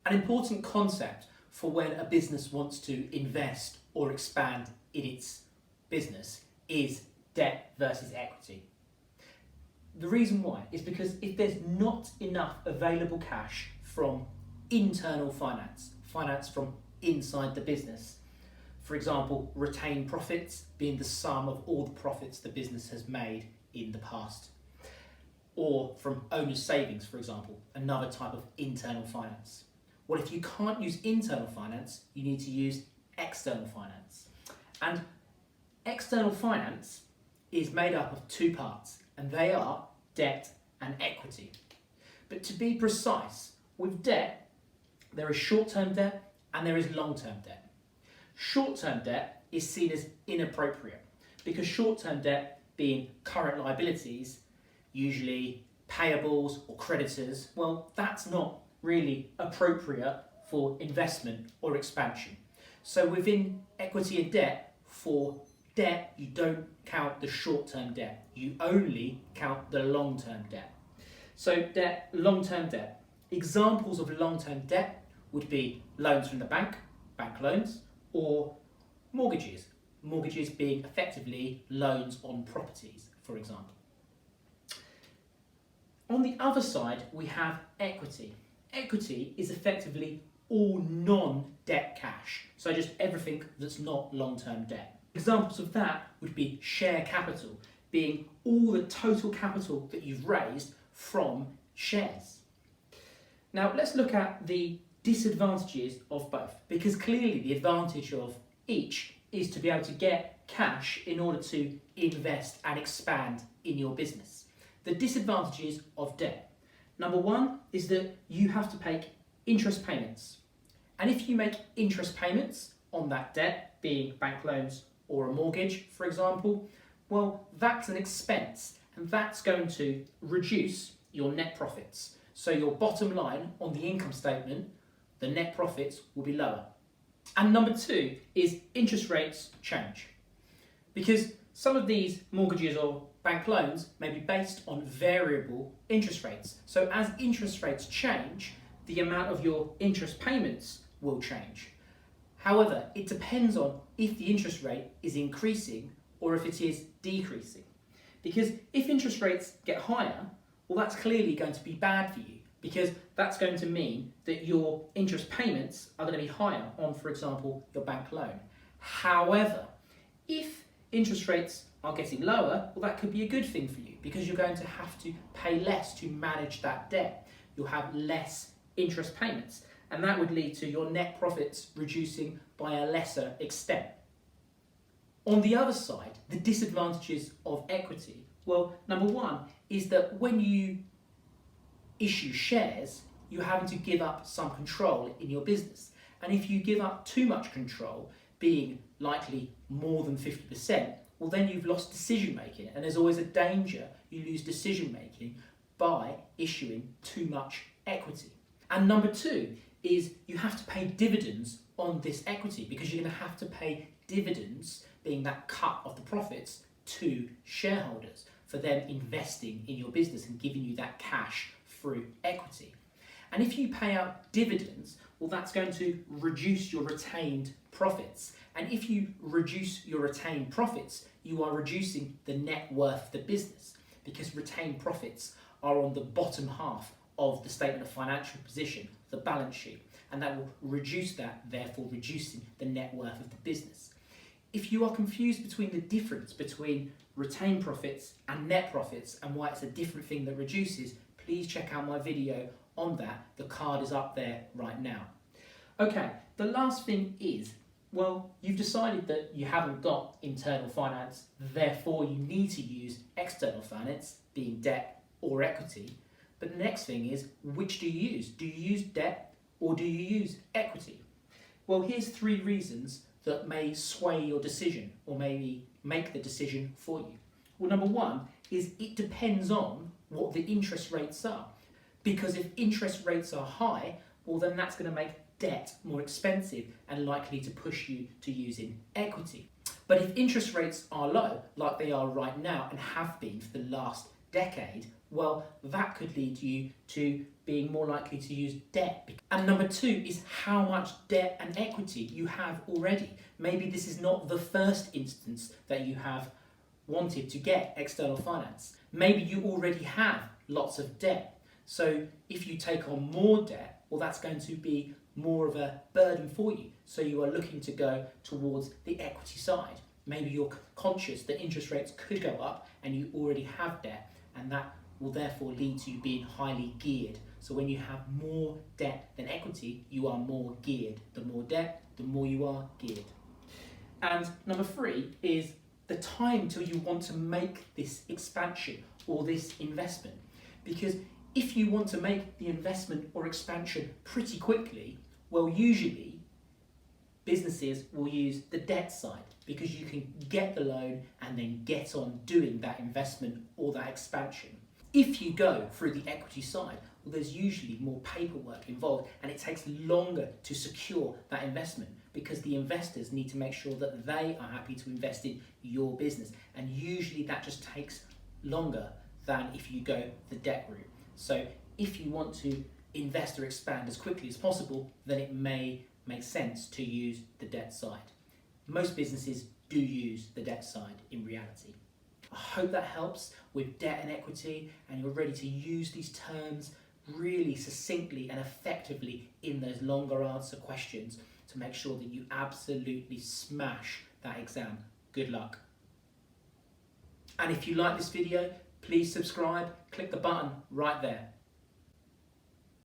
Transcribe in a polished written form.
An important concept for when a business wants to invest or expand in its business is debt versus equity. The reason why is because if there's not enough available cash from internal finance from inside the business, for example, retained profits being the sum of all the profits the business has made in the past, or from owner's savings, for example, another type of internal finance. Well, if you can't use internal finance, you need to use external finance. And external finance is made up of two parts, and they are debt and equity. But to be precise, with debt, there is short-term debt and there is long-term debt. Short-term debt is seen as inappropriate because short-term debt being current liabilities, usually payables or creditors, well, that's not really appropriate for investment or expansion. So within equity and debt, for debt, you don't count the short-term debt. You only count the long-term debt. So debt, long-term debt. Examples of long-term debt would be loans from the bank loans, or mortgages. Mortgages being effectively loans on properties, for example. On the other side, we have equity. Equity is effectively all non-debt cash, so just everything that's not long-term debt. Examples of that would be share capital, being all the total capital that you've raised from shares. Now let's look at the disadvantages of both, because clearly the advantage of each is to be able to get cash in order to invest and expand in your business. The disadvantages of debt. Number one is that you have to pay interest payments. And if you make interest payments on that debt, being bank loans or a mortgage, for example, well, that's an expense and that's going to reduce your net profits. So your bottom line on the income statement, the net profits will be lower. And number two is interest rates change. Because some of these mortgages or bank loans may be based on variable interest rates. So as interest rates change, the amount of your interest payments will change. However, it depends on if the interest rate is increasing or if it is decreasing. Because if interest rates get higher, well, that's clearly going to be bad for you, because that's going to mean that your interest payments are going to be higher on, for example, your bank loan. However, if interest rates are getting lower, well, that could be a good thing for you, because you're going to have to pay less to manage that debt. You'll have less interest payments, and that would lead to your net profits reducing by a lesser extent. On the other side, the disadvantages of equity. Well, number one is that when you issue shares, you're having to give up some control in your business. And if you give up too much control, being likely more than 50%, well, then you've lost decision making. And there's always a danger you lose decision making by issuing too much equity. And number two is you have to pay dividends on this equity, because you're going to have to pay dividends, being that cut of the profits, to shareholders for them investing in your business and giving you that cash through equity. And if you pay out dividends, well, that's going to reduce your retained profits. And if you reduce your retained profits, you are reducing the net worth of the business, because retained profits are on the bottom half of the statement of financial position, the balance sheet, and that will reduce that, therefore reducing the net worth of the business. If you are confused between the difference between retained profits and net profits and why it's a different thing that reduces, please check out my video on that. The card is up there right now. Okay, the last thing is, well, you've decided that you haven't got internal finance, therefore you need to use external finance, being debt or equity. But the next thing is, which do you use? Do you use debt or do you use equity? Well, here's 3 reasons that may sway your decision or maybe make the decision for you. Well, number one is it depends on what the interest rates are. Because if interest rates are high, well, then that's going to make debt more expensive and likely to push you to using equity. But if interest rates are low, like they are right now and have been for the last decade, well, that could lead you to being more likely to use debt. And number 2 is how much debt and equity you have already. Maybe this is not the first instance that you have wanted to get external finance. Maybe you already have lots of debt. So if you take on more debt, well, that's going to be more of a burden for you. So you are looking to go towards the equity side. Maybe you're conscious that interest rates could go up and you already have debt, and that will therefore lead to you being highly geared. So when you have more debt than equity, you are more geared. The more debt, the more you are geared. And number 3 is the time till you want to make this expansion or this investment. Because if you want to make the investment or expansion pretty quickly, well, usually businesses will use the debt side because you can get the loan and then get on doing that investment or that expansion. If you go through the equity side, well, there's usually more paperwork involved and it takes longer to secure that investment because the investors need to make sure that they are happy to invest in your business, and usually that just takes longer than if you go the debt route. So if you want to invest or expand as quickly as possible, then it may make sense to use the debt side. Most businesses do use the debt side in reality. I hope that helps with debt and equity, and you're ready to use these terms really succinctly and effectively in those longer answer questions to make sure that you absolutely smash that exam. Good luck. And if you like this video, please subscribe, click the button right there.